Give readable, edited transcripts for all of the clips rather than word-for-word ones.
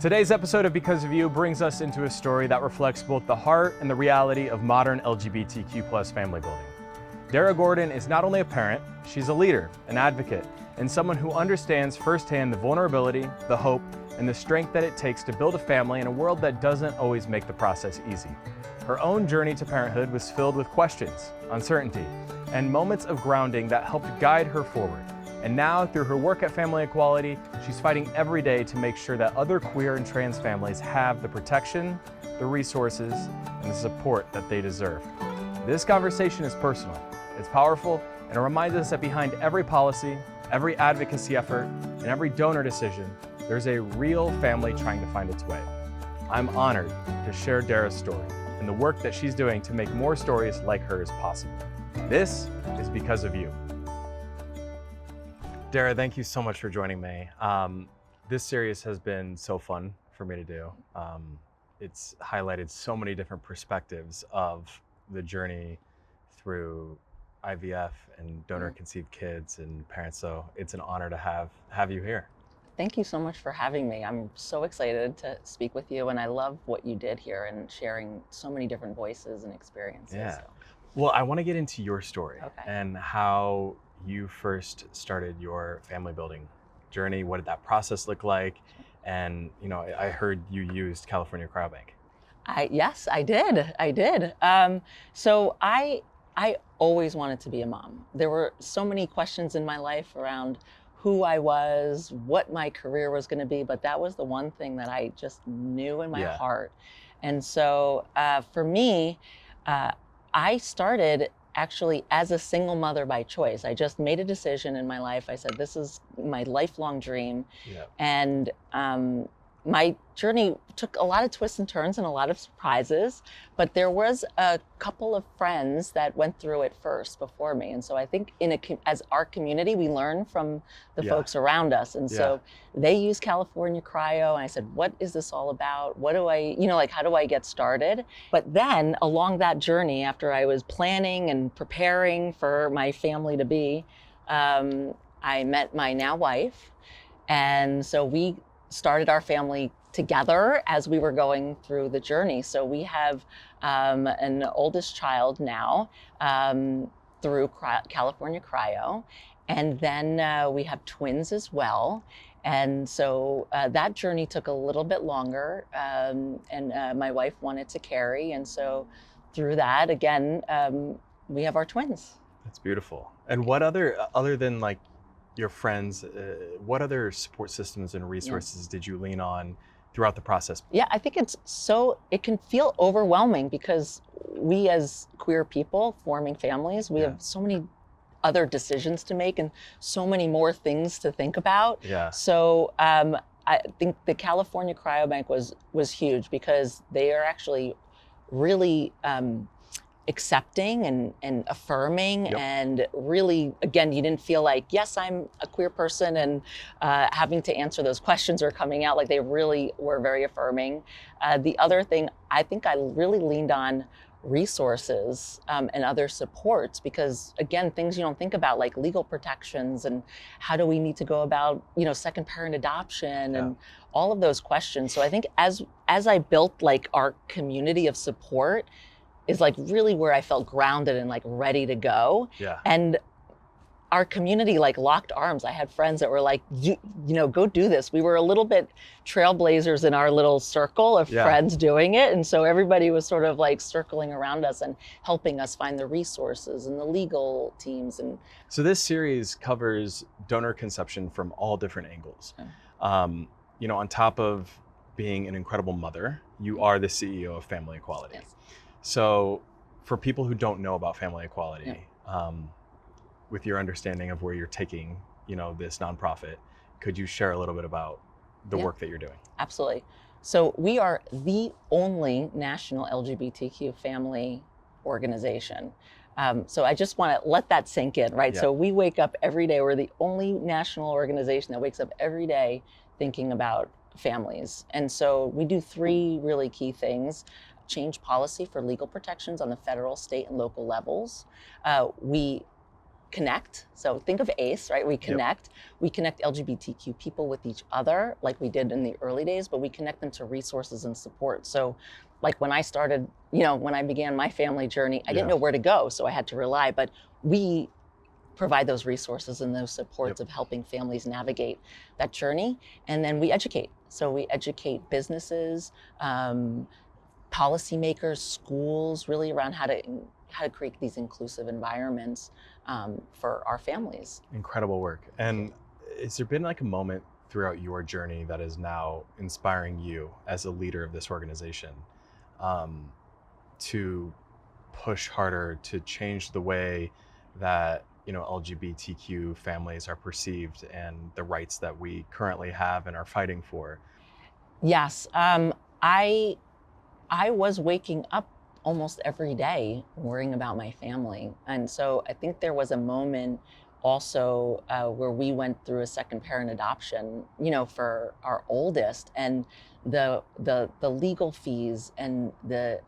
Today's episode of Because of You brings us into a story that reflects both the heart and the reality of modern LGBTQ+ family building. Dara Gordon is not only a parent, she's a leader, an advocate, and someone who understands firsthand the vulnerability, the hope, and the strength that it takes to build a family in a world that doesn't always make the process easy. Her own journey to parenthood was filled with questions, uncertainty, and moments of grounding that helped guide her forward. And now, through her work at Family Equality, she's fighting every day to make sure that other queer and trans families have the protection, the resources, and the support that they deserve. This conversation is personal, it's powerful, and it reminds us that behind every policy, every advocacy effort, and every donor decision, there's a real family trying to find its way. I'm honored to share Dara's story and the work that she's doing to make more stories like hers possible. This is Because of You. Dara, thank you so much for joining me. This series has been so fun for me to do. It's highlighted so many different perspectives of the journey through IVF and donor-conceived kids and parents, so it's an honor to have you here. Thank you so much for having me. I'm so excited to speak with you, and I love what you did here and sharing so many different voices and experiences. Yeah. So. Well, I want to get into your story Okay. and how you first started your family building journey. What did that process look like? And I heard you used California Cryobank. Yes, I did. So I always wanted to be a mom. There were so many questions in my life around who I was, what my career was going to be, but that was the one thing that I just knew in my heart. And so for me, I started actually as a single mother by choice. I just made a decision in my life. I said, this is my lifelong dream. Yeah. And my journey took a lot of twists and turns and a lot of surprises, but there was a couple of friends that went through it first before me. And so I think as our community, we learn from the folks around us. And so they use California Cryo. And I said, what is this all about? What do I, how do I get started? But then along that journey, after I was planning and preparing for my family to be, I met my now wife. And so we started our family together as we were going through the journey. So we have an oldest child now through California Cryo. And then we have twins as well. And so that journey took a little bit longer. And my wife wanted to carry. And so through that, again, we have our twins. That's beautiful. And what other than like your friends, what other support systems and resources did you lean on throughout the process? Yeah, I think it can feel overwhelming because we as queer people forming families, we have so many other decisions to make and so many more things to think about. Yeah. So I think the California Cryobank was huge because they are actually really accepting and affirming and really, again, you didn't feel like, yes, I'm a queer person and having to answer those questions or coming out. Like they really were very affirming. The other thing, I think I really leaned on resources and other supports because, again, things you don't think about like legal protections and how do we need to go about, second parent adoption and all of those questions. So I think as I built like our community of support, is like really where I felt grounded and like ready to go. Yeah. And our community like locked arms. I had friends that were like, go do this. We were a little bit trailblazers in our little circle of friends doing it. And so everybody was sort of like circling around us and helping us find the resources and the legal teams. And so this series covers donor conception from all different angles. On top of being an incredible mother, you are the CEO of Family Equality. Yes. So for people who don't know about Family Equality, with your understanding of where you're taking, this nonprofit, could you share a little bit about the work that you're doing? Absolutely. So we are the only national LGBTQ family organization. So I just want to let that sink in, right? Yeah. So we wake up every day. We're the only national organization that wakes up every day thinking about families. And so we do three really key things. Change policy for legal protections on the federal, state, and local levels. We connect. So think of ACE, right? We connect. We connect LGBTQ people with each other like we did in the early days, but we connect them to resources and support. So like when I started, when I began my family journey, I didn't know where to go, so I had to rely, but we provide those resources and those supports of helping families navigate that journey. And then we educate. So we educate businesses, policymakers, schools, really around how to create these inclusive environments for our families. Incredible work. And has there been like a moment throughout your journey that is now inspiring you as a leader of this organization to push harder, to change the way that LGBTQ families are perceived and the rights that we currently have and are fighting for? Yes, I was waking up almost every day worrying about my family, and so I think there was a moment also where we went through a second parent adoption, for our oldest, and the legal fees and the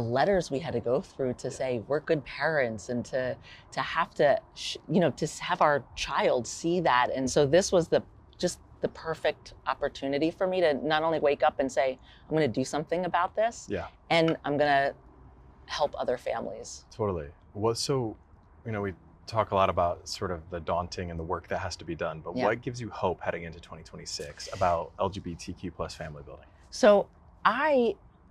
letters we had to go through to say we're good parents, and to have to to have our child see that. And so this was just the perfect opportunity for me to not only wake up and say I'm going to do something about this, and I'm going to help other families. Totally. Well, so we talk a lot about sort of the daunting and the work that has to be done, but what gives you hope heading into 2026 about LGBTQ plus family building? So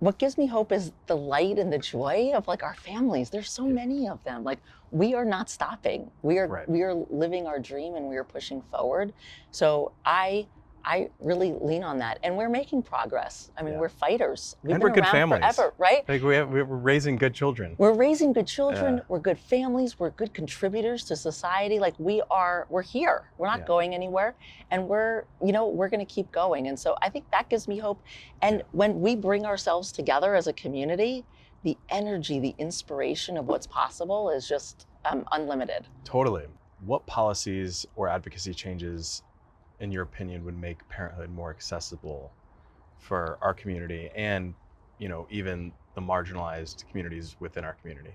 what gives me hope is the light and the joy of like our families. There's so many of them. Like we are not stopping. We are living our dream and we are pushing forward. So I really lean on that, and we're making progress. I mean, we're fighters. We've been good families forever, right? Like we're raising good children. We're raising good children. We're good families. We're good contributors to society. Like we're here. We're not going anywhere, and we're going to keep going. And so I think that gives me hope. And when we bring ourselves together as a community, the energy, the inspiration of what's possible is just unlimited. Totally. What policies or advocacy changes, in your opinion, would make parenthood more accessible for our community and, even the marginalized communities within our community?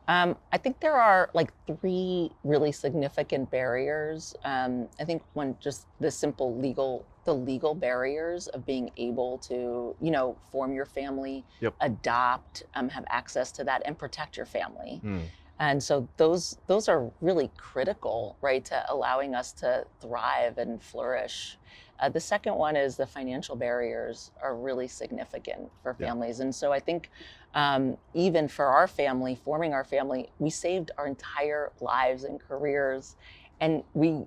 I think there are like 3 really significant barriers. I think one, just the legal barriers of being able to, form your family, adopt, have access to that, and protect your family. And so those are really critical, right, to allowing us to thrive and flourish. The second one is the financial barriers are really significant for families. And so I think even for our family, forming our family, we saved our entire lives and careers. And we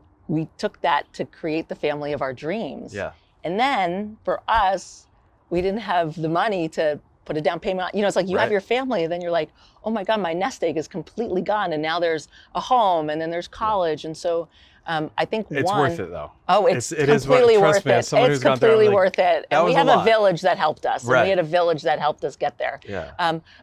took that to create the family of our dreams. And then for us, we didn't have the money to put a down payment on. It's like you have your family, and then you're like, oh my God, my nest egg is completely gone, and now there's a home, and then there's college. And so I think it's worth it though. Oh, it is completely worth it. It's completely worth it. And we have a village that helped us. And we had a village that helped us get there.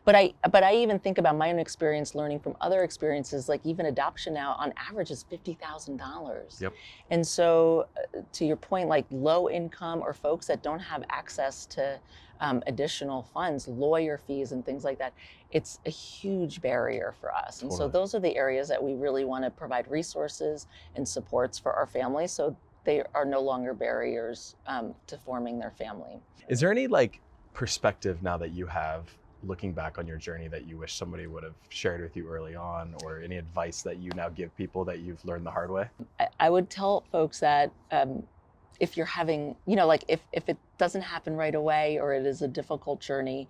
But I even think about my own experience learning from other experiences, like even adoption now on average is $50,000. And so to your point, like low income or folks that don't have access to additional funds, lawyer fees and things like that, it's a huge barrier for us. And so those are the areas that we really want to provide resources and supports for our families, so they are no longer barriers to forming their family. Is there any like perspective now that you have looking back on your journey that you wish somebody would have shared with you early on, or any advice that you now give people that you've learned the hard way? I would tell folks that if you're having, like if it doesn't happen right away or it is a difficult journey,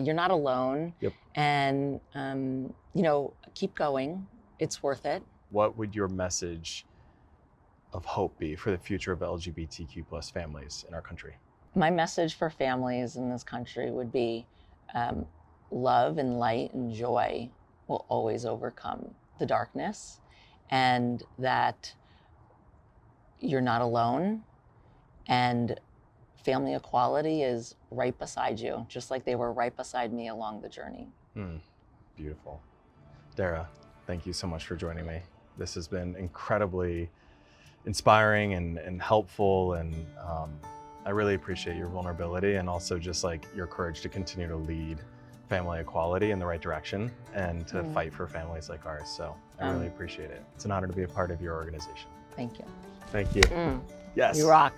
you're not alone. And, keep going. It's worth it. What would your message of hope be for the future of LGBTQ plus families in our country? My message for families in this country would be love and light and joy will always overcome the darkness, and that you're not alone. And family equality is right beside you, just like they were right beside me along the journey. Beautiful. Darra, thank you so much for joining me. This has been incredibly inspiring and helpful, and I really appreciate your vulnerability and also just like your courage to continue to lead family equality in the right direction and to Mm. fight for families like ours. So I really appreciate it. It's an honor to be a part of your organization. Thank you. Thank you. Mm. Yes. You rock.